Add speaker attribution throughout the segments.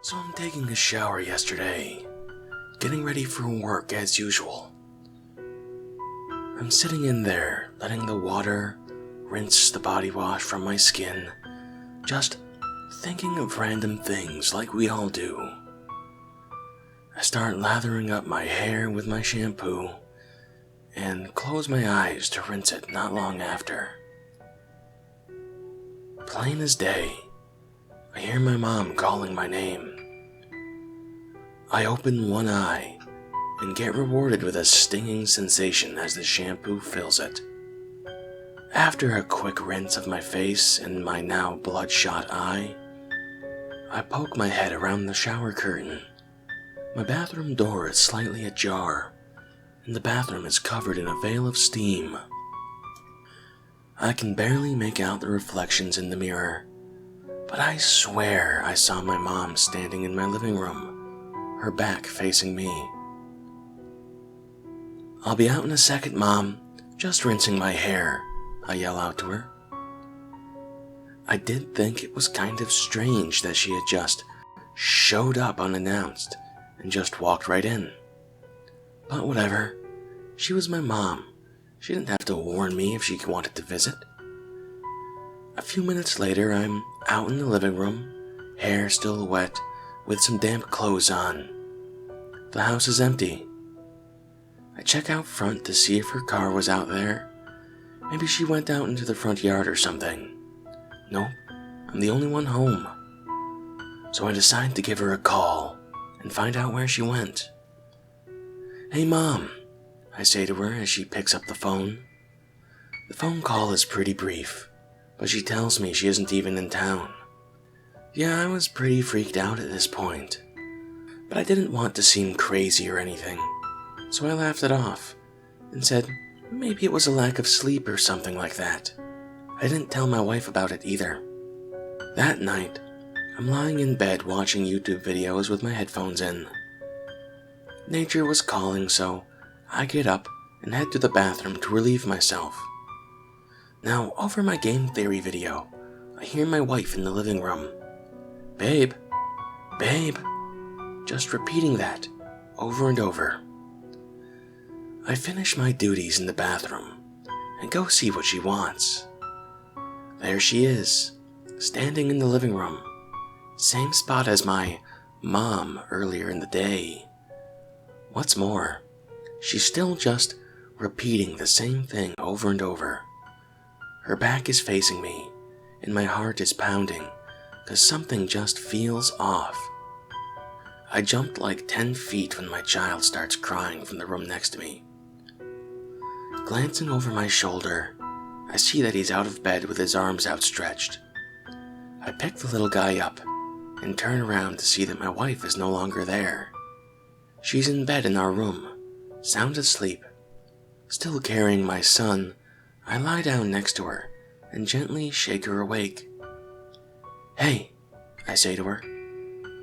Speaker 1: So I'm taking a shower yesterday, getting ready for work as usual. I'm sitting in there, letting the water rinse the body wash from my skin, just thinking of random things like we all do. I start lathering up my hair with my shampoo and close my eyes to rinse it not long after. Plain as day, I hear my mom calling my name. I open one eye and get rewarded with a stinging sensation as the shampoo fills it. After a quick rinse of my face and my now bloodshot eye, I poke my head around the shower curtain. My bathroom door is slightly ajar, and the bathroom is covered in a veil of steam. I can barely make out the reflections in the mirror, but I swear I saw my mom standing in my living room, her back facing me. "I'll be out in a second, Mom. Just rinsing my hair," I yell out to her. I did think it was kind of strange that she had just showed up unannounced and just walked right in. But whatever, she was my mom. She didn't have to warn me if she wanted to visit. A few minutes later, I'm out in the living room, hair still wet, with some damp clothes on. The house is empty. I check out front to see if her car was out there. Maybe she went out into the front yard or something. Nope, I'm the only one home. So I decide to give her a call and find out where she went. "Hey Mom," I say to her as she picks up the phone. The phone call is pretty brief, but she tells me she isn't even in town. Yeah, I was pretty freaked out at this point, but I didn't want to seem crazy or anything, so I laughed it off and said maybe it was a lack of sleep or something like that. I didn't tell my wife about it either. That night, I'm lying in bed watching YouTube videos with my headphones in. Nature was calling, so I get up and head to the bathroom to relieve myself. Now, over my game theory video, I hear my wife in the living room. "Babe, babe," just repeating that over and over. I finish my duties in the bathroom and go see what she wants. There she is, standing in the living room, same spot as my mom earlier in the day. What's more, she's still just repeating the same thing over and over. Her back is facing me, and my heart is pounding, because something just feels off. I jumped like 10 feet when my child starts crying from the room next to me. Glancing over my shoulder, I see that he's out of bed with his arms outstretched. I pick the little guy up and turn around to see that my wife is no longer there. She's in bed in our room, sound asleep. Still carrying my son, I lie down next to her and gently shake her awake. "Hey," I say to her,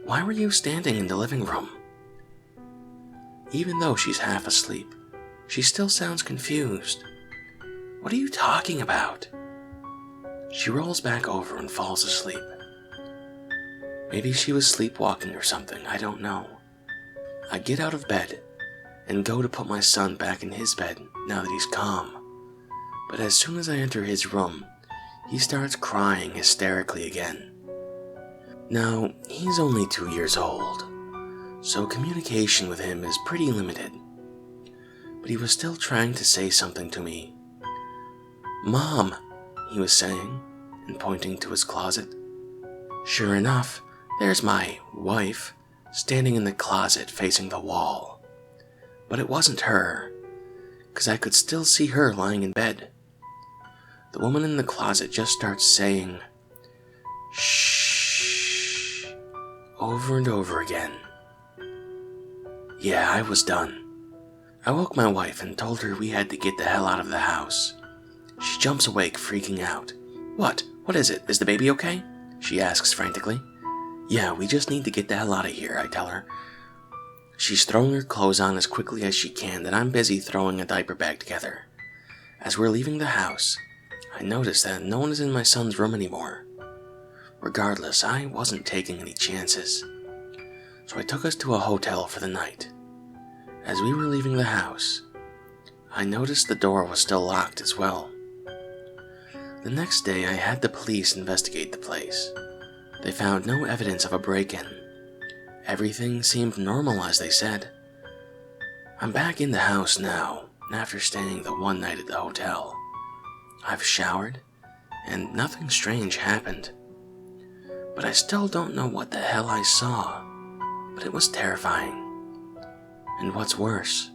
Speaker 1: "why were you standing in the living room?" Even though she's half asleep, she still sounds confused. "What are you talking about?" She rolls back over and falls asleep. Maybe she was sleepwalking or something, I don't know. I get out of bed and go to put my son back in his bed now that he's calm. But as soon as I enter his room, he starts crying hysterically again. Now, he's only 2 years old, so communication with him is pretty limited. But he was still trying to say something to me. "Mom," he was saying, and pointing to his closet. Sure enough, there's my wife standing in the closet facing the wall. But it wasn't her, because I could still see her lying in bed. The woman in the closet just starts saying, "Shh," over and over again. Yeah, I was done. I woke my wife and told her we had to get the hell out of the house. She jumps awake, freaking out. What? What is it? Is the baby okay?" she asks frantically. "Yeah, we just need to get the hell out of here," I tell her. She's throwing her clothes on as quickly as she can, and I'm busy throwing a diaper bag together. As we're leaving the house, I notice that no one is in my son's room anymore. Regardless, I wasn't taking any chances. so I took us to a hotel for the night. As we were leaving the house, I noticed the door was still locked as well. The next day, I had the police investigate the place. They found no evidence of a break-in. Everything seemed normal, as they said. I'm back in the house now, after staying the one night at the hotel. I've showered, and nothing strange happened. But I still don't know what the hell I saw, but it was terrifying. And what's worse,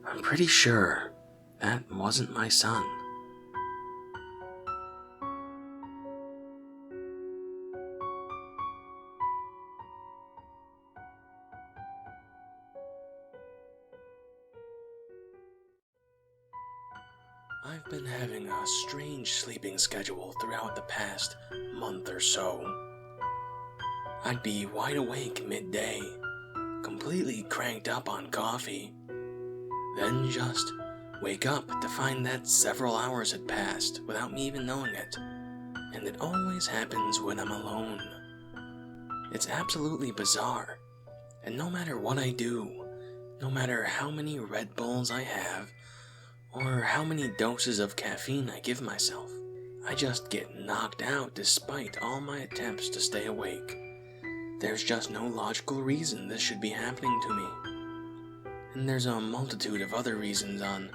Speaker 1: I'm pretty sure that wasn't my son. I've been having a strange sleeping schedule throughout the past month or so. I'd be wide awake midday, completely cranked up on coffee, then just wake up to find that several hours had passed without me even knowing it, and it always happens when I'm alone. It's absolutely bizarre, and no matter what I do, no matter how many Red Bulls I have, or how many doses of caffeine I give myself, I just get knocked out despite all my attempts to stay awake. There's just no logical reason this should be happening to me. And there's a multitude of other reasons on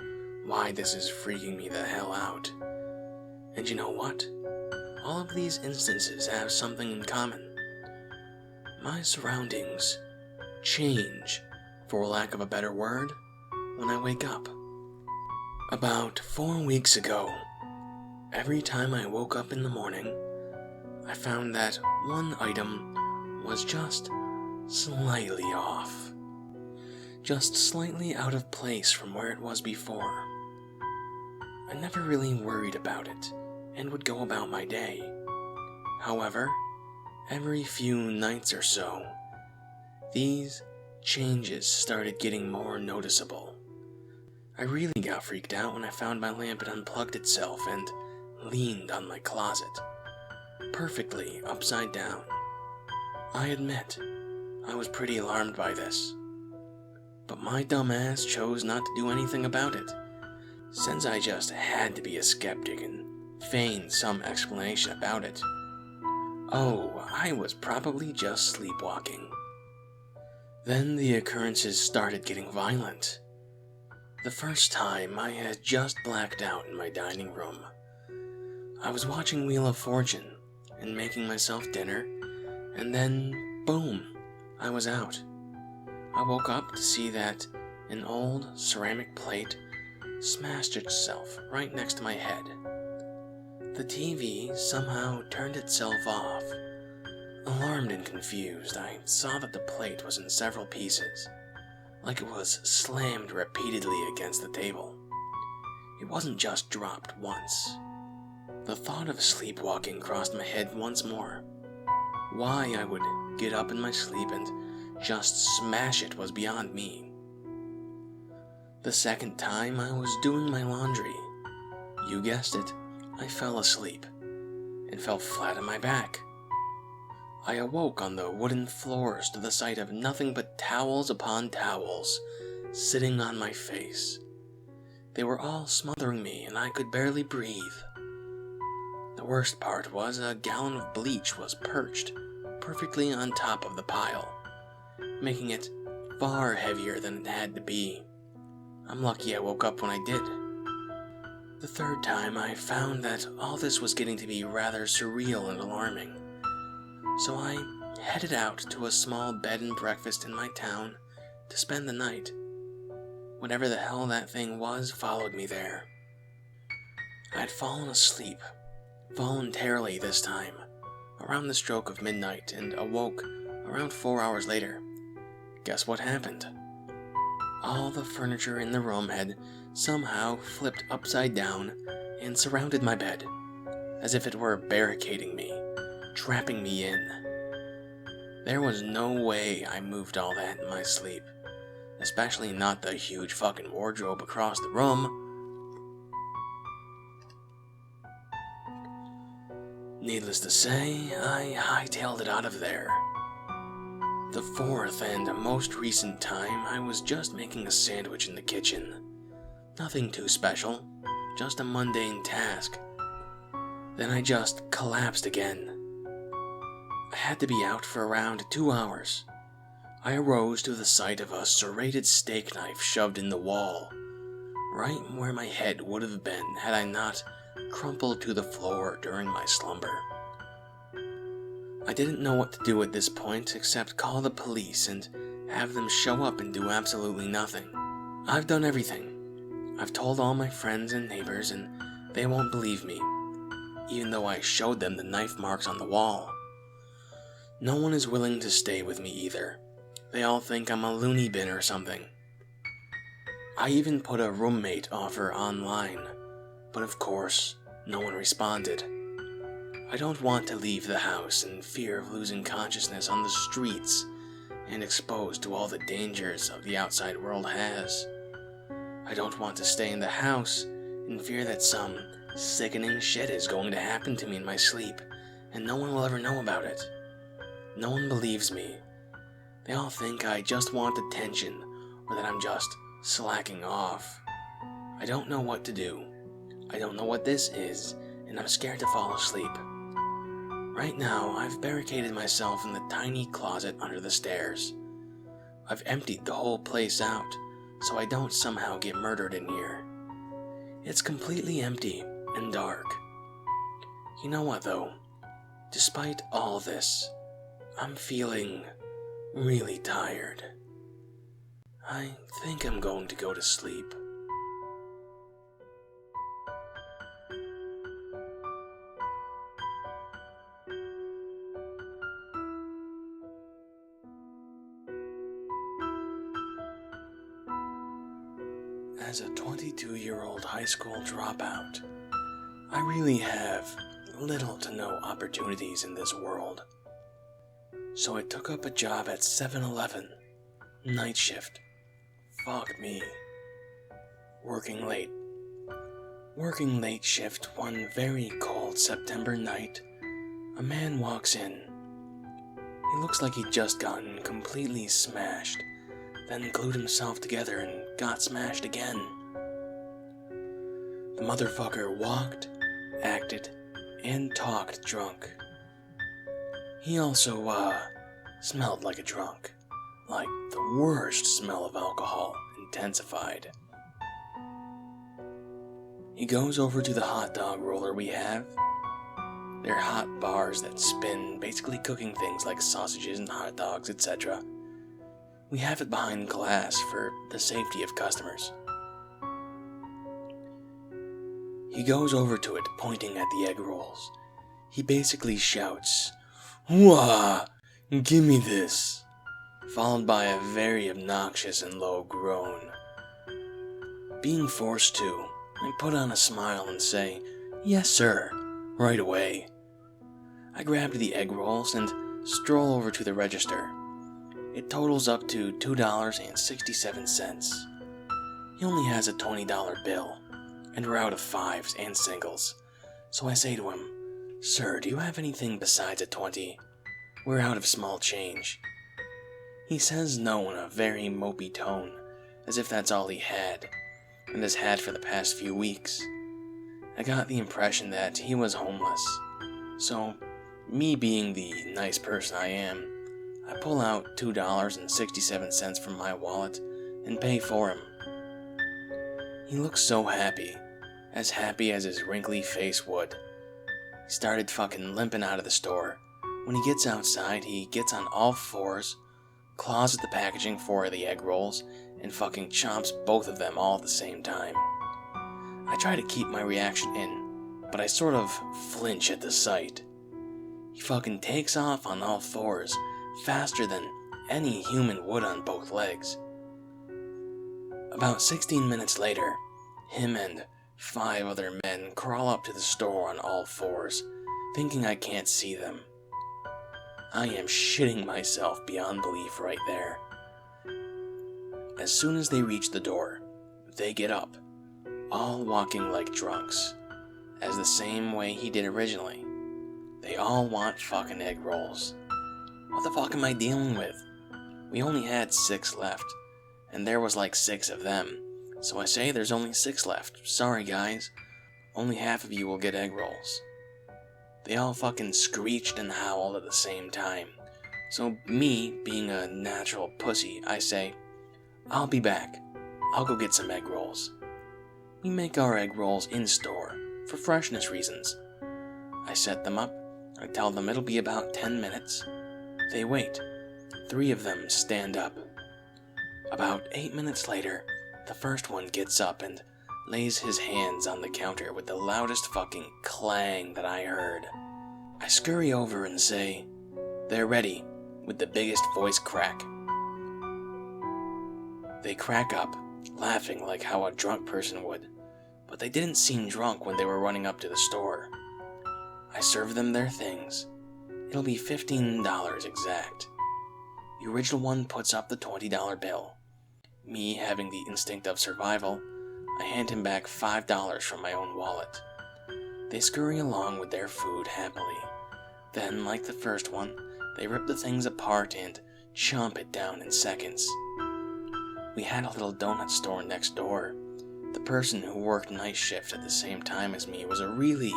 Speaker 1: why this is freaking me the hell out. And you know what? All of these instances have something in common. My surroundings change, for lack of a better word, when I wake up. About 4 weeks ago, every time I woke up in the morning, I found that one item was just slightly off. Just slightly out of place from where it was before. I never really worried about it and would go about my day. However, every few nights or so, these changes started getting more noticeable. I really got freaked out when I found my lamp had unplugged itself and leaned on my closet, perfectly upside down. I admit, I was pretty alarmed by this, but my dumb ass chose not to do anything about it, since I just had to be a skeptic and feign some explanation about it. Oh, I was probably just sleepwalking. Then the occurrences started getting violent. The first time, I had just blacked out in my dining room. I was watching Wheel of Fortune and making myself dinner, and then, boom, I was out. I woke up to see that an old ceramic plate smashed itself right next to my head. The TV somehow turned itself off. Alarmed and confused, I saw that the plate was in several pieces, like it was slammed repeatedly against the table. It wasn't just dropped once. The thought of sleepwalking crossed my head once more. Why I would get up in my sleep and just smash it was beyond me. The second time, I was doing my laundry. You guessed it, I fell asleep and fell flat on my back. I awoke on the wooden floors to the sight of nothing but towels upon towels sitting on my face. They were all smothering me and I could barely breathe. The worst part was a gallon of bleach was perched perfectly on top of the pile, making it far heavier than it had to be. I'm lucky I woke up when I did. The third time, I found that all this was getting to be rather surreal and alarming. So I headed out to a small bed and breakfast in my town to spend the night. Whatever the hell that thing was followed me there. I had fallen asleep, voluntarily this time, around the stroke of midnight and awoke around 4 hours later. Guess what happened? All the furniture in the room had somehow flipped upside down and surrounded my bed, as if it were barricading me, trapping me in. There was no way I moved all that in my sleep, especially not the huge fucking wardrobe across the room. Needless to say, I hightailed it out of there. The fourth and most recent time, I was just making a sandwich in the kitchen. Nothing too special, just a mundane task. Then I just collapsed again. I had to be out for around 2 hours. I arose to the sight of a serrated steak knife shoved in the wall, right where my head would have been had I not crumpled to the floor during my slumber. I didn't know what to do at this point except call the police and have them show up and do absolutely nothing. I've done everything. I've told all my friends and neighbors and they won't believe me, even though I showed them the knife marks on the wall. No one is willing to stay with me either. They all think I'm a loony bin or something. I even put a roommate offer online, but of course, no one responded. I don't want to leave the house in fear of losing consciousness on the streets and exposed to all the dangers of the outside world has. I don't want to stay in the house in fear that some sickening shit is going to happen to me in my sleep and no one will ever know about it. No one believes me. They all think I just want attention or that I'm just slacking off. I don't know what to do. I don't know what this is, and I'm scared to fall asleep. Right now, I've barricaded myself in the tiny closet under the stairs. I've emptied the whole place out, so I don't somehow get murdered in here. It's completely empty and dark. You know what, though? Despite all this, I'm feeling really tired. I think I'm going to go to sleep. As a 22-year-old high school dropout, I really have little to no opportunities in this world. So I took up a job at 7-Eleven, night shift. Fuck me. Working late. Working late shift one very cold September night, a man walks in. He looks like he'd just gotten completely smashed, then glued himself together and got smashed again. The motherfucker walked, acted, and talked drunk. He also, smelled like a drunk. Like the worst smell of alcohol, intensified. He goes over to the hot dog roller we have. They're hot bars that spin, basically cooking things like sausages and hot dogs, etc. We have it behind glass for the safety of customers. He goes over to it, pointing at the egg rolls. He basically shouts, "Wah! Give me this!" followed by a very obnoxious and low groan. Being forced to, I put on a smile and say, "Yes, sir," right away. I grabbed the egg rolls and stroll over to the register. It totals up to $2.67. He only has a $20 bill, and we're out of fives and singles. So I say to him, "Sir, do you have anything besides a 20? We're out of small change." He says no in a very mopey tone, as if that's all he had, and has had for the past few weeks. I got the impression that he was homeless. So, me being the nice person I am, I pull out $2.67 from my wallet and pay for him. He looks so happy as his wrinkly face would. He started fucking limping out of the store. When he gets outside, he gets on all fours, claws at the packaging for the egg rolls, and fucking chomps both of them all at the same time. I try to keep my reaction in, but I sort of flinch at the sight. He fucking takes off on all fours, faster than any human would on both legs. About 16 minutes later, him and 5 other men crawl up to the store on all fours, thinking I can't see them. I am shitting myself beyond belief right there. As soon as they reach the door, they get up, all walking like drunks, as the same way he did originally. They all want fucking egg rolls. What the fuck am I dealing with? We only had 6 left, and there was like 6 of them. So I say there's only 6 left. Sorry guys, only half of you will get egg rolls. They all fucking screeched and howled at the same time. So me, being a natural pussy, I say, I'll be back. I'll go get some egg rolls. We make our egg rolls in-store, for freshness reasons. I set them up. I tell them it'll be about 10 minutes. They wait. 3 of them stand up. About 8 minutes later, the first one gets up and lays his hands on the counter with the loudest fucking clang that I heard. I scurry over and say, "They're ready," with the biggest voice crack. They crack up, laughing like how a drunk person would, but they didn't seem drunk when they were running up to the store. I serve them their things. It'll be $15 exact. The original one puts up the $20 bill. Me, having the instinct of survival, I hand him back $5 from my own wallet. They scurry along with their food happily. Then, like the first one, they rip the things apart and chomp it down in seconds. We had a little donut store next door. The person who worked night shift at the same time as me was a really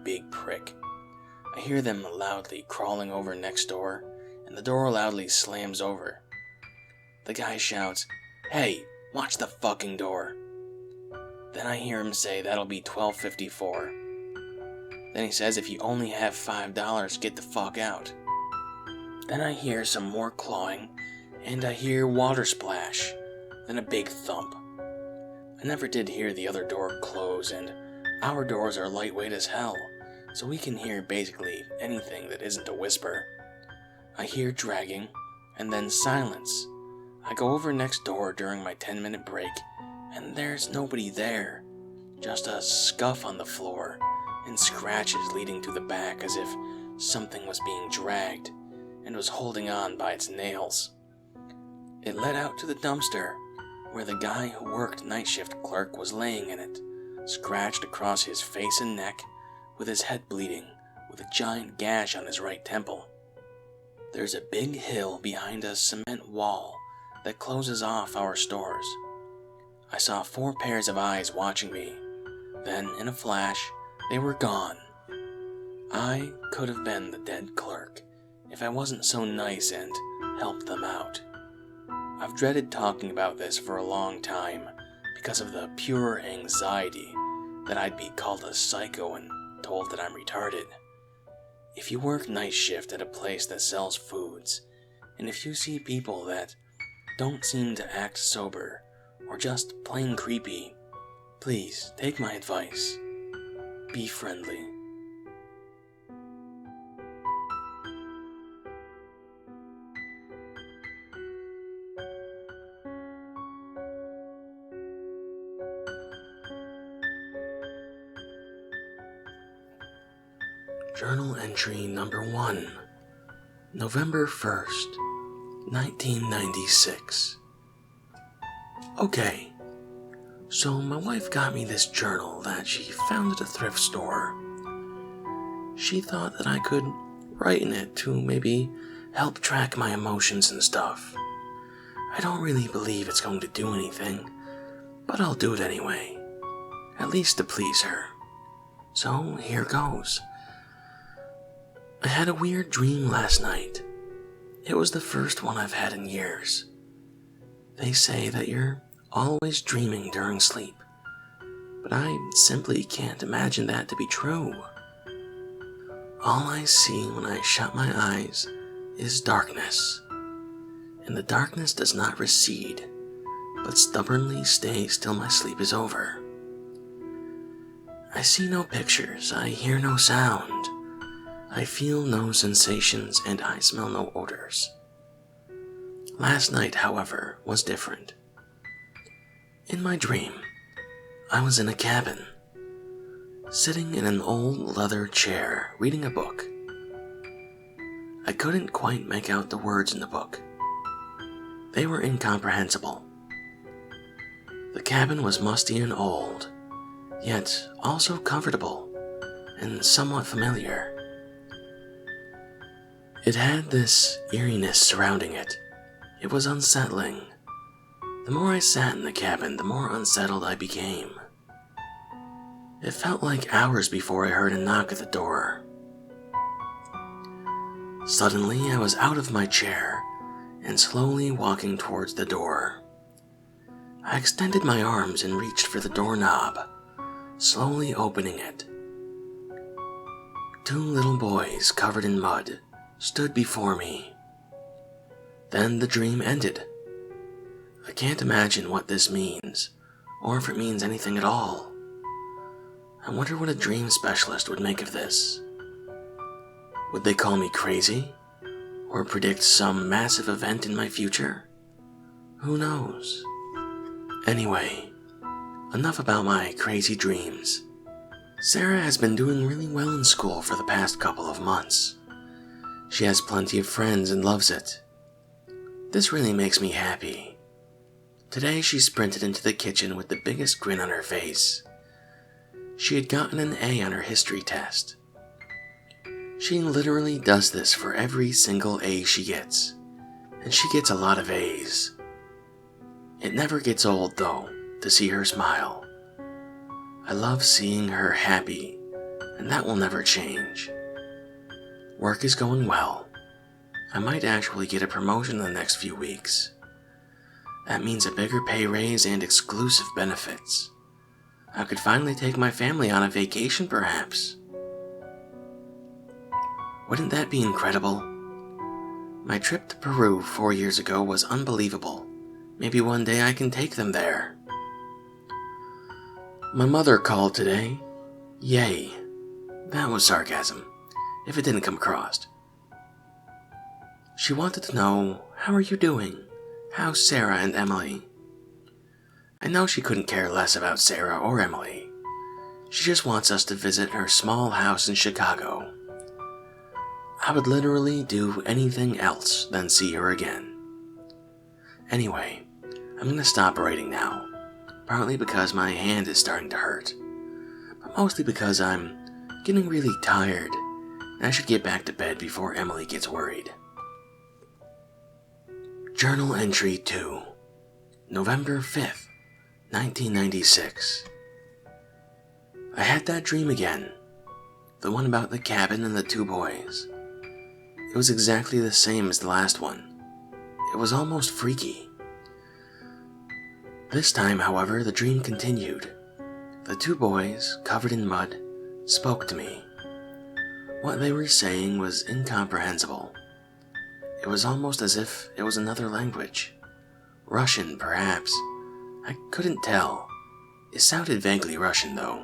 Speaker 1: big prick. I hear them loudly crawling over next door, and the door loudly slams over. The guy shouts, "Hey, watch the fucking door." Then I hear him say that'll be $12.54. Then he says if you only have $5, get the fuck out. Then I hear some more clawing, and I hear water splash, then a big thump. I never did hear the other door close, and our doors are lightweight as hell, so we can hear basically anything that isn't a whisper. I hear dragging, and then silence. I go over next door during my 10-minute break, and there's nobody there. Just a scuff on the floor, and scratches leading to the back as if something was being dragged, and was holding on by its nails. It led out to the dumpster, where the guy who worked night shift clerk was laying in it, scratched across his face and neck, with his head bleeding, with a giant gash on his right temple. There's a big hill behind a cement wall that closes off our stores. I saw 4 pairs of eyes watching me. Then, in a flash, they were gone. I could have been the dead clerk if I wasn't so nice and helped them out. I've dreaded talking about this for a long time because of the pure anxiety that I'd be called a psycho and told that I'm retarded. If you work night shift at a place that sells foods, and if you see people that don't seem to act sober or just plain creepy, please take my advice. Be friendly. Journal entry number 1, November 1st, 1996. Okay, so my wife got me this journal that she found at a thrift store. She thought that I could write in it to maybe help track my emotions and stuff. I don't really believe it's going to do anything, but I'll do it anyway, at least to please her. So here goes. I had a weird dream last night. It was the first one I've had in years. They say that you're always dreaming during sleep, but I simply can't imagine that to be true. All I see when I shut my eyes is darkness, and the darkness does not recede, but stubbornly stays till my sleep is over. I see no pictures, I hear no sound. I feel no sensations, and I smell no odors. Last night, however, was different. In my dream, I was in a cabin, sitting in an old leather chair reading a book. I couldn't quite make out the words in the book. They were incomprehensible. The cabin was musty and old, yet also comfortable and somewhat familiar. It had this eeriness surrounding it. It was unsettling. The more I sat in the cabin, the more unsettled I became. It felt like hours before I heard a knock at the door. Suddenly, I was out of my chair and slowly walking towards the door. I extended my arms and reached for the doorknob, slowly opening it. Two little boys covered in mud stood before me. Then the dream ended. I can't imagine what this means, or if it means anything at all. I wonder what a dream specialist would make of this. Would they call me crazy? Or predict some massive event in my future? Who knows? Anyway, enough about my crazy dreams. Sarah has been doing really well in school for the past couple of months. She has plenty of friends and loves it. This really makes me happy. Today she sprinted into the kitchen with the biggest grin on her face. She had gotten an A on her history test. She literally does this for every single A she gets, and she gets a lot of A's. It never gets old, though, to see her smile. I love seeing her happy, and that will never change. Work is going well. I might actually get a promotion in the next few weeks. That means a bigger pay raise and exclusive benefits. I could finally take my family on a vacation, perhaps. Wouldn't that be incredible? My trip to Peru 4 years ago was unbelievable. Maybe one day I can take them there. My mother called today. Yay. That was sarcasm, if it didn't come across. She wanted to know, how are you doing? How's Sarah and Emily? I know she couldn't care less about Sarah or Emily. She just wants us to visit her small house in Chicago. I would literally do anything else than see her again. Anyway, I'm gonna stop writing now, partly because my hand is starting to hurt, but mostly because I'm getting really tired and I should get back to bed before Emily gets worried. Journal Entry 2, November 5th, 1996. I had that dream again, the one about the cabin and the two boys. It was exactly the same as the last one. It was almost freaky. This time, however, the dream continued. The two boys, covered in mud, spoke to me. What they were saying was incomprehensible. It was almost as if it was another language. Russian, perhaps. I couldn't tell. It sounded vaguely Russian, though.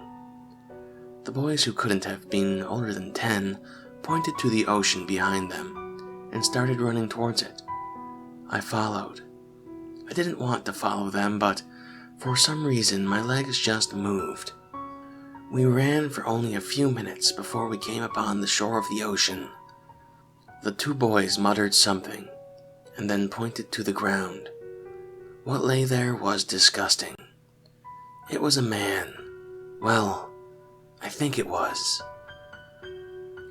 Speaker 1: The boys, who couldn't have been older than 10, pointed to the ocean behind them and started running towards it. I followed. I didn't want to follow them, but for some reason my legs just moved. We ran for only a few minutes before we came upon the shore of the ocean. The two boys muttered something and then pointed to the ground. What lay there was disgusting. It was a man. Well, I think it was.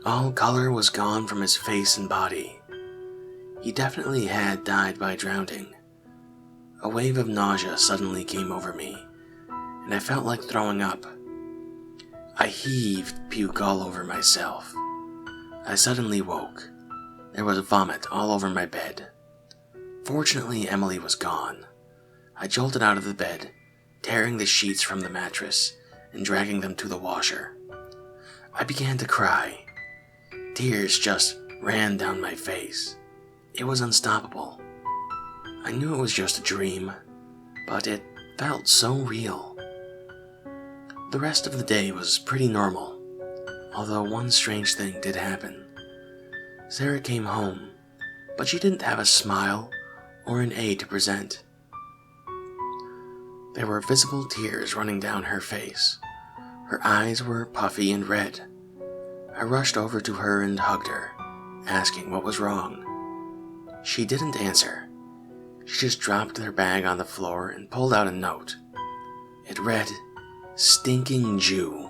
Speaker 1: All color was gone from his face and body. He definitely had died by drowning. A wave of nausea suddenly came over me, and I felt like throwing up. I heaved puke all over myself. I suddenly woke. There was vomit all over my bed. Fortunately, Emily was gone. I jolted out of the bed, tearing the sheets from the mattress and dragging them to the washer. I began to cry. Tears just ran down my face. It was unstoppable. I knew it was just a dream, but it felt so real. The rest of the day was pretty normal, although one strange thing did happen. Sarah came home, but she didn't have a smile or an A to present. There were visible tears running down her face. Her eyes were puffy and red. I rushed over to her and hugged her, asking what was wrong. She didn't answer. She just dropped her bag on the floor and pulled out a note. It read, "Stinking Jew."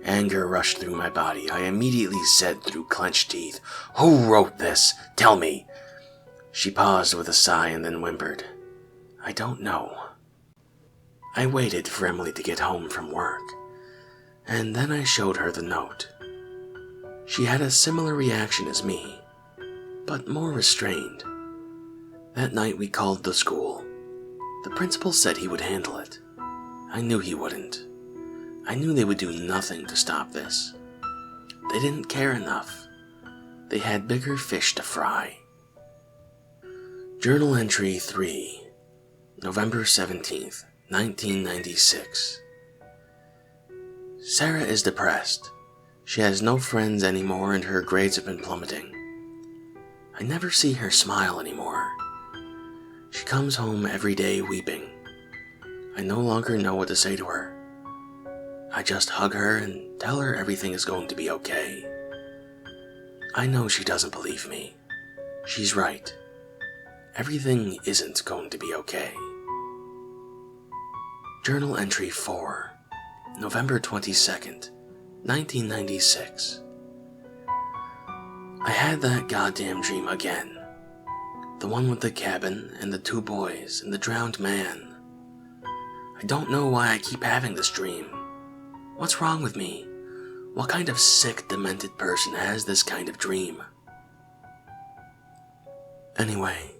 Speaker 1: Anger rushed through my body. I immediately said through clenched teeth, "Who wrote this? Tell me." She paused with a sigh and then whimpered, "I don't know." I waited for Emily to get home from work, and then I showed her the note. She had a similar reaction as me, but more restrained. That night we called the school. The principal said he would handle it. I knew he wouldn't. I knew they would do nothing to stop this. They didn't care enough. They had bigger fish to fry. Journal entry 3, November 17th, 1996. Sarah is depressed. She has no friends anymore and her grades have been plummeting. I never see her smile anymore. She comes home every day weeping. I no longer know what to say to her. I just hug her and tell her everything is going to be okay. I know she doesn't believe me. She's right. Everything isn't going to be okay. Journal entry 4, November 22nd, 1996. I had that goddamn dream again. The one with the cabin and the 2 boys and the drowned man. I don't know why I keep having this dream. What's wrong with me? What kind of sick, demented person has this kind of dream? Anyway,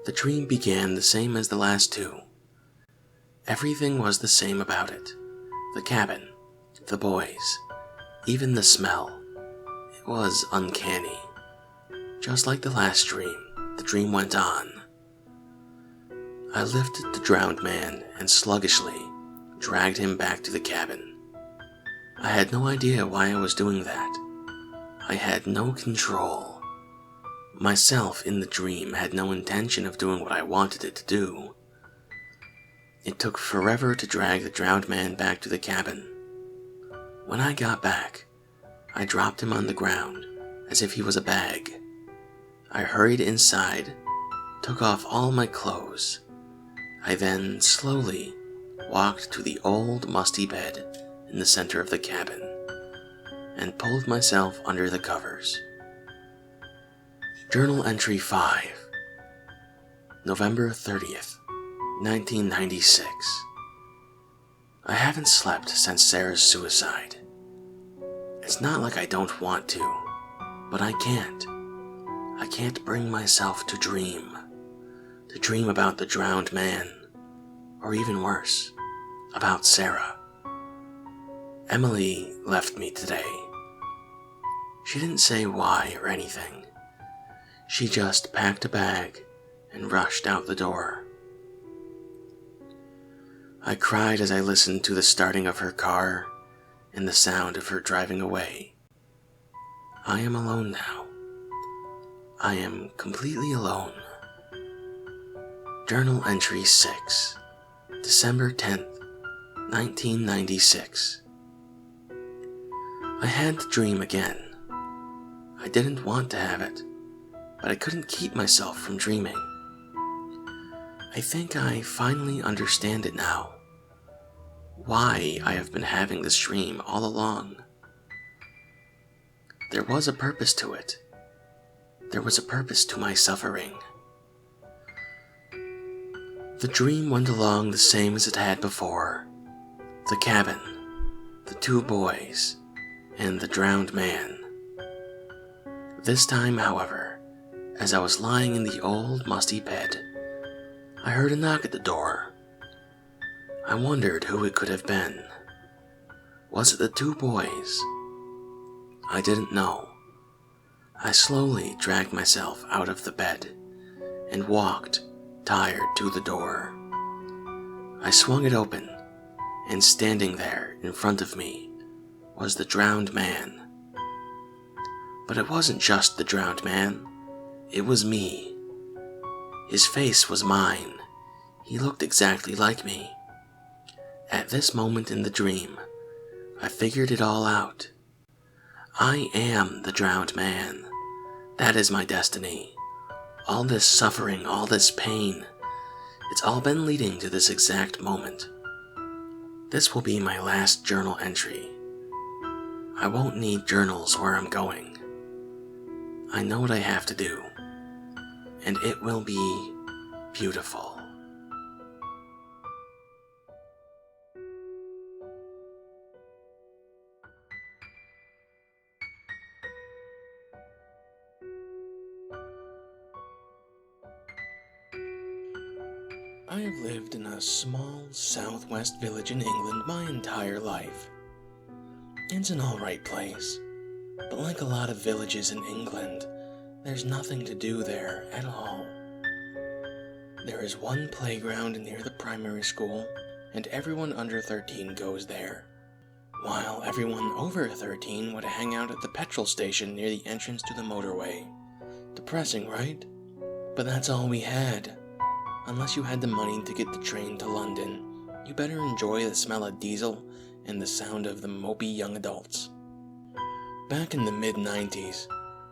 Speaker 1: the dream began the same as the last 2. Everything was the same about it. The cabin, the boys, even the smell. It was uncanny. Just like the last dream, the dream went on. I lifted the drowned man and sluggishly dragged him back to the cabin. I had no idea why I was doing that. I had no control. Myself in the dream had no intention of doing what I wanted it to do. It took forever to drag the drowned man back to the cabin. When I got back, I dropped him on the ground as if he was a bag. I hurried inside, took off all my clothes. I then slowly walked to the old musty bed in the center of the cabin and pulled myself under the covers. Journal entry 5, November 30th, 1996. I haven't slept since Sarah's suicide. It's not like I don't want to, but I can't. I can't bring myself to dream about the drowned man, or even worse, about Sarah. Emily left me today. She didn't say why or anything. She just packed a bag and rushed out the door. I cried as I listened to the starting of her car and the sound of her driving away. I am alone now. I am completely alone. Journal entry 6, December 10th, 1996. I had the dream again. I didn't want to have it, but I couldn't keep myself from dreaming. I think I finally understand it now. Why I have been having this dream all along. There was a purpose to it. There was a purpose to my suffering. The dream went along the same as it had before. The cabin, the 2 boys, and the drowned man. This time, however, as I was lying in the old musty bed, I heard a knock at the door. I wondered who it could have been. Was it the 2 boys? I didn't know. I slowly dragged myself out of the bed and walked, tired, to the door. I swung it open, and standing there in front of me was the drowned man. But it wasn't just the drowned man. It was me. His face was mine. He looked exactly like me. At this moment in the dream, I figured it all out. I am the drowned man. That is my destiny. All this suffering, all this pain, it's all been leading to this exact moment. This will be my last journal entry. I won't need journals where I'm going. I know what I have to do, and it will be beautiful. I have lived in a small southwest village in England my entire life. It's an alright place, but like a lot of villages in England, there's nothing to do there at all. There is one playground near the primary school, and everyone under 13 goes there, while everyone over 13 would hang out at the petrol station near the entrance to the motorway. Depressing, right? But that's all we had. Unless you had the money to get the train to London, you better enjoy the smell of diesel and the sound of the mopey young adults. Back in the mid-90s,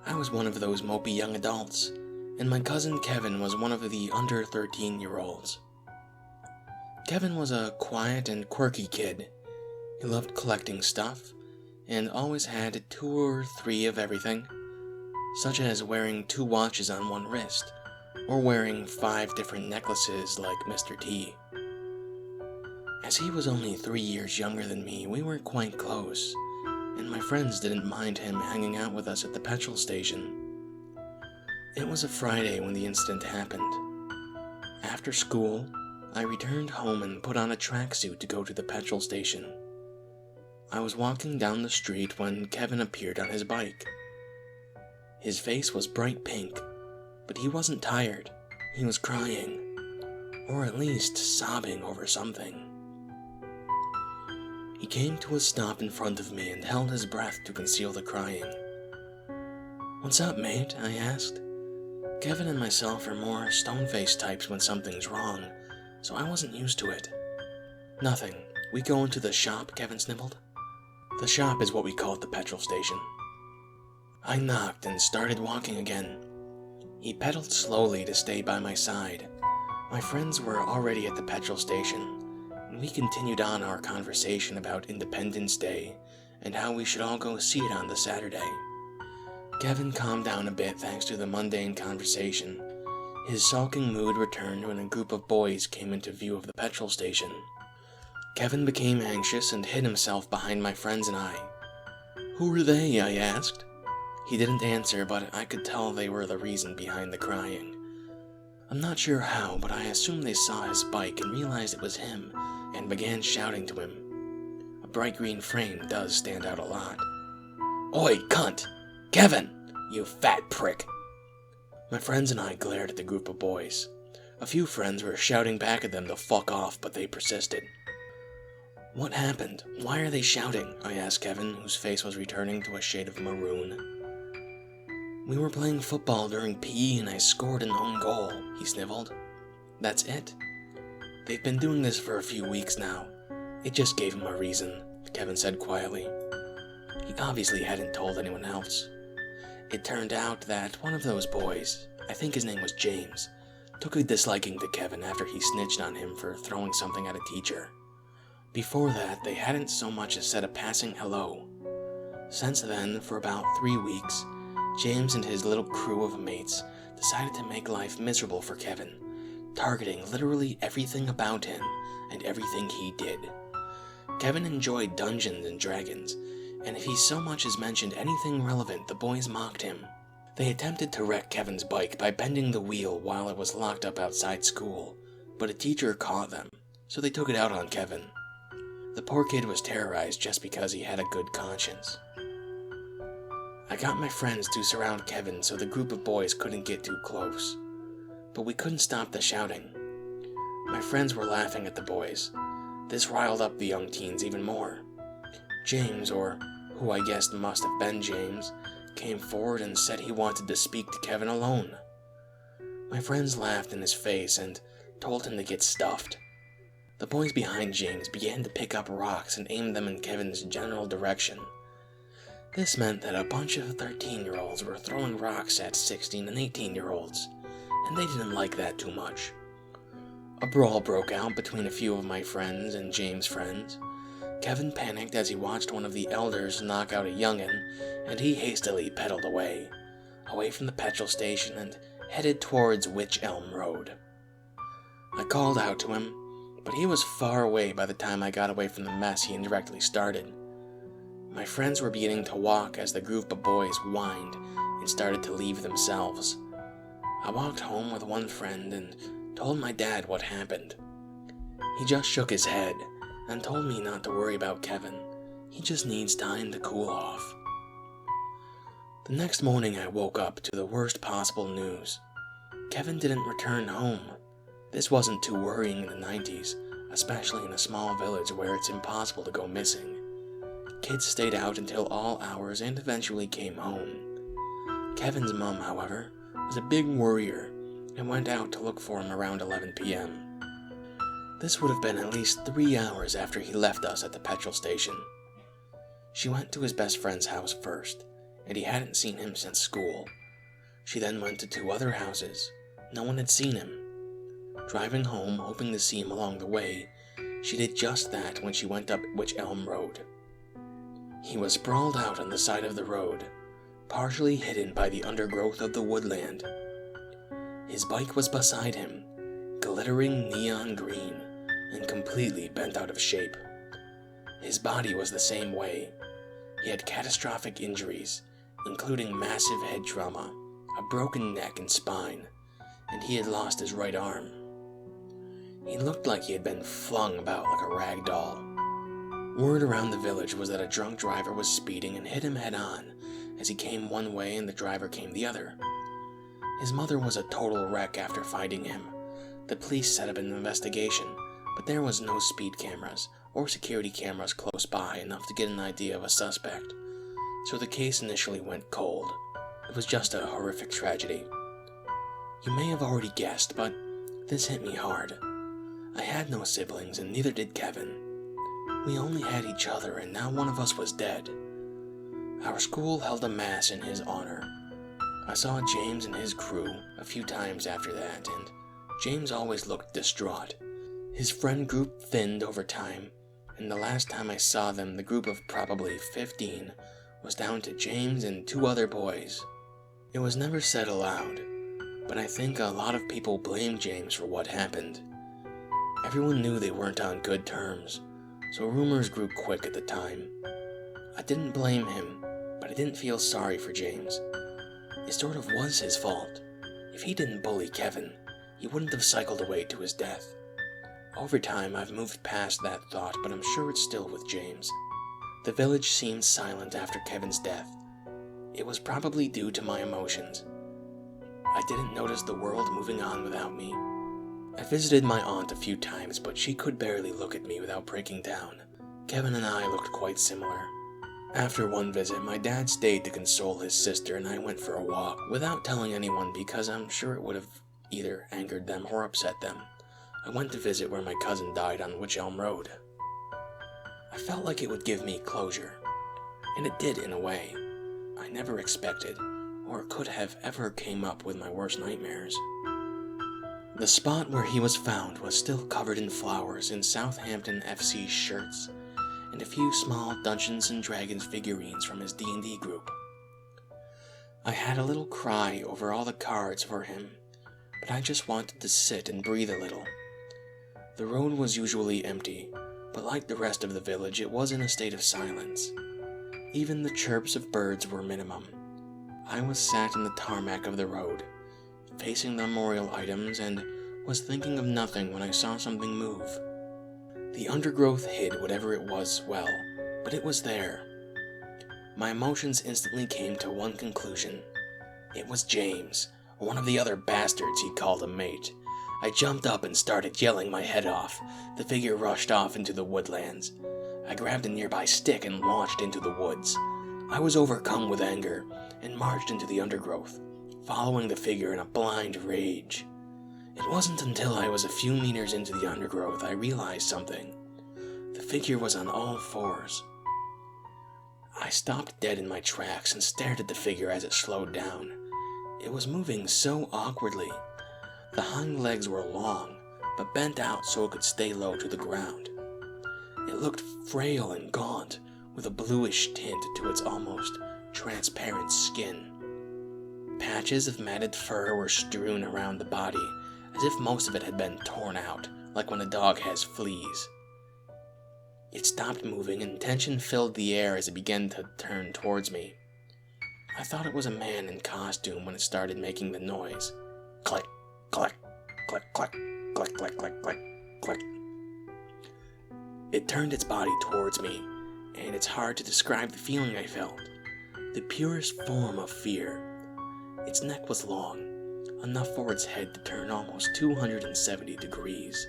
Speaker 1: I was one of those mopey young adults, and my cousin Kevin was one of the under 13-year-olds. Kevin was a quiet and quirky kid. He loved collecting stuff, and always had 2 or 3 of everything, such as wearing 2 watches on one wrist, or wearing 5 different necklaces like Mr. T. As he was only 3 years younger than me, we were quite close, and my friends didn't mind him hanging out with us at the petrol station. It was a Friday when the incident happened. After school, I returned home and put on a tracksuit to go to the petrol station. I was walking down the street when Kevin appeared on his bike. His face was bright pink, but he wasn't tired. He was crying, or at least sobbing over something. He came to a stop in front of me and held his breath to conceal the crying. "What's up, mate?" I asked. Kevin and myself are more stone-faced types when something's wrong, so I wasn't used to it. "Nothing. We go into the shop," Kevin snibbled. The shop is what we call the petrol station. I knocked and started walking again. He pedaled slowly to stay by my side. My friends were already at the petrol station, and we continued on our conversation about Independence Day and how we should all go see it on the Saturday. Kevin calmed down a bit thanks to the mundane conversation. His sulking mood returned when a group of boys came into view of the petrol station. Kevin became anxious and hid himself behind my friends and I. "Who were they?" I asked. He didn't answer, but I could tell they were the reason behind the crying. I'm not sure how, but I assumed they saw his bike and realized it was him, and began shouting to him. A bright green frame does stand out a lot. "Oi, cunt! Kevin! You fat prick!" My friends and I glared at the group of boys. A few friends were shouting back at them to fuck off, but they persisted. "What happened? Why are they shouting?" I asked Kevin, whose face was returning to a shade of maroon. "We were playing football during PE and I scored an own goal," he sniveled. "That's it? They've been doing this for a few weeks now. It just gave him a reason," Kevin said quietly. He obviously hadn't told anyone else. It turned out that one of those boys, I think his name was James, took a disliking to Kevin after he snitched on him for throwing something at a teacher. Before that, they hadn't so much as said a passing hello. Since then, for about 3 weeks, James and his little crew of mates decided to make life miserable for Kevin, targeting literally everything about him and everything he did. Kevin enjoyed Dungeons and Dragons, and if he so much as mentioned anything relevant, the boys mocked him. They attempted to wreck Kevin's bike by bending the wheel while it was locked up outside school, but a teacher caught them, so they took it out on Kevin. The poor kid was terrorized just because he had a good conscience. I got my friends to surround Kevin so the group of boys couldn't get too close, but we couldn't stop the shouting. My friends were laughing at the boys. This riled up the young teens even more. James, or who I guessed must have been James, came forward and said he wanted to speak to Kevin alone. My friends laughed in his face and told him to get stuffed. The boys behind James began to pick up rocks and aim them in Kevin's general direction. This meant that a bunch of 13-year-olds were throwing rocks at 16 and 18-year-olds, and they didn't like that too much. A brawl broke out between a few of my friends and James' friends. Kevin panicked as he watched one of the elders knock out a youngin', and he hastily pedaled away from the petrol station and headed towards Wych Elm Road. I called out to him, but he was far away by the time I got away from the mess he indirectly started. My friends were beginning to walk as the group of boys whined and started to leave themselves. I walked home with one friend and told my dad what happened. He just shook his head and told me not to worry about Kevin. He just needs time to cool off. The next morning I woke up to the worst possible news. Kevin didn't return home. This wasn't too worrying in the 90s, especially in a small village where it's impossible to go missing. Kids stayed out until all hours and eventually came home. Kevin's mom, however, was a big worrier and went out to look for him around 11 p.m. This would have been at least 3 hours after he left us at the petrol station. She went to his best friend's house first, and he hadn't seen him since school. She then went to 2 other houses. No one had seen him. Driving home, hoping to see him along the way, she did just that when she went up Wych Elm Road. He was sprawled out on the side of the road, partially hidden by the undergrowth of the woodland. His bike was beside him, glittering neon green and completely bent out of shape. His body was the same way. He had catastrophic injuries, including massive head trauma, a broken neck and spine, and he had lost his right arm. He looked like he had been flung about like a rag doll. Word around the village was that a drunk driver was speeding and hit him head-on as he came one way and the driver came the other. His mother was a total wreck after finding him. The police set up an investigation, but there was no speed cameras or security cameras close by enough to get an idea of a suspect, so the case initially went cold. It was just a horrific tragedy. You may have already guessed, but this hit me hard. I had no siblings, and neither did Kevin. We only had each other, and now one of us was dead. Our school held a mass in his honor. I saw James and his crew a few times after that, and James always looked distraught. His friend group thinned over time, and the last time I saw them, the group of probably 15 was down to James and 2 other boys. It was never said aloud, but I think a lot of people blamed James for what happened. Everyone knew they weren't on good terms, so rumors grew quick at the time. I didn't blame him, but I didn't feel sorry for James. It sort of was his fault. If he didn't bully Kevin, he wouldn't have cycled away to his death. Over time, I've moved past that thought, but I'm sure it's still with James. The village seemed silent after Kevin's death. It was probably due to my emotions. I didn't notice the world moving on without me. I visited my aunt a few times, but she could barely look at me without breaking down. Kevin and I looked quite similar. After one visit, my dad stayed to console his sister, and I went for a walk without telling anyone because I'm sure it would have either angered them or upset them. I went to visit where my cousin died on Wych Elm Road. I felt like it would give me closure, and it did in a way I never expected or could have ever came up with my worst nightmares. The spot where he was found was still covered in flowers in Southampton FC shirts and a few small Dungeons & Dragons figurines from his D&D group. I had a little cry over all the cards for him, but I just wanted to sit and breathe a little. The road was usually empty, but like the rest of the village, it was in a state of silence. Even the chirps of birds were minimum. I was sat in the tarmac of the road, facing the memorial items, and was thinking of nothing when I saw something move. The undergrowth hid whatever it was well, but it was there. My emotions instantly came to one conclusion. It was James, or one of the other bastards he called a mate. I jumped up and started yelling my head off. The figure rushed off into the woodlands. I grabbed a nearby stick and launched into the woods. I was overcome with anger and marched into the undergrowth, following the figure in a blind rage. It wasn't until I was a few meters into the undergrowth I realized something. The figure was on all fours. I stopped dead in my tracks and stared at the figure as it slowed down. It was moving so awkwardly. The hind legs were long, but bent out so it could stay low to the ground. It looked frail and gaunt, with a bluish tint to its almost transparent skin. Patches of matted fur were strewn around the body, as if most of it had been torn out, like when a dog has fleas. It stopped moving, and tension filled the air as it began to turn towards me. I thought it was a man in costume when it started making the noise. Click, click, click, click, click, click, click, click, click. It turned its body towards me, and it's hard to describe the feeling I felt. The purest form of fear. Its neck was long, enough for its head to turn almost 270 degrees,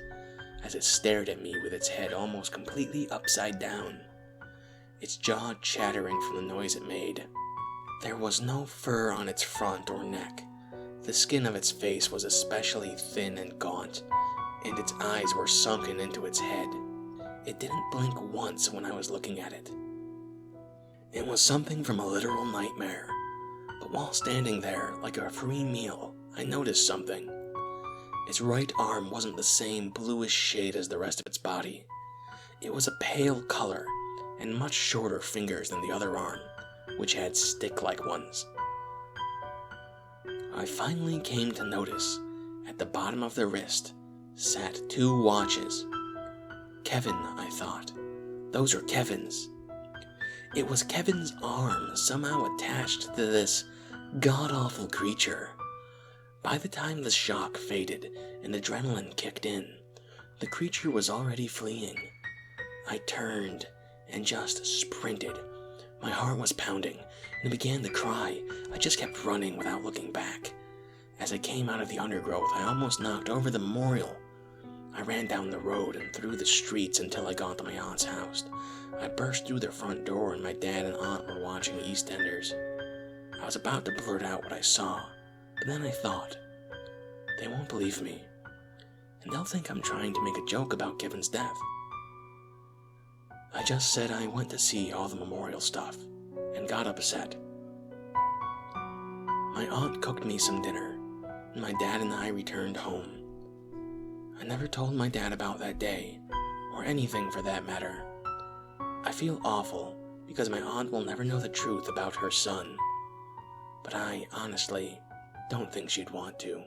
Speaker 1: as it stared at me with its head almost completely upside down, its jaw chattering from the noise it made. There was no fur on its front or neck. The skin of its face was especially thin and gaunt, and its eyes were sunken into its head. It didn't blink once when I was looking at it. It was something from a literal nightmare, but while standing there like a free meal, I noticed something. Its right arm wasn't the same bluish shade as the rest of its body. It was a pale color and much shorter fingers than the other arm, which had stick-like ones. I finally came to notice, at the bottom of the wrist, sat 2 watches. Kevin, I thought. Those are Kevin's. It was Kevin's arm somehow attached to this god-awful creature. By the time the shock faded and adrenaline kicked in, the creature was already fleeing. I turned and just sprinted. My heart was pounding, and I began to cry. I just kept running without looking back. As I came out of the undergrowth, I almost knocked over the memorial. I ran down the road and through the streets until I got to my aunt's house. I burst through their front door, and my dad and aunt were watching EastEnders. I was about to blurt out what I saw, but then I thought, they won't believe me, and they'll think I'm trying to make a joke about Kevin's death. I just said I went to see all the memorial stuff, and got upset. My aunt cooked me some dinner, and my dad and I returned home. I never told my dad about that day, or anything for that matter. I feel awful because my aunt will never know the truth about her son, but I honestly don't think she'd want to.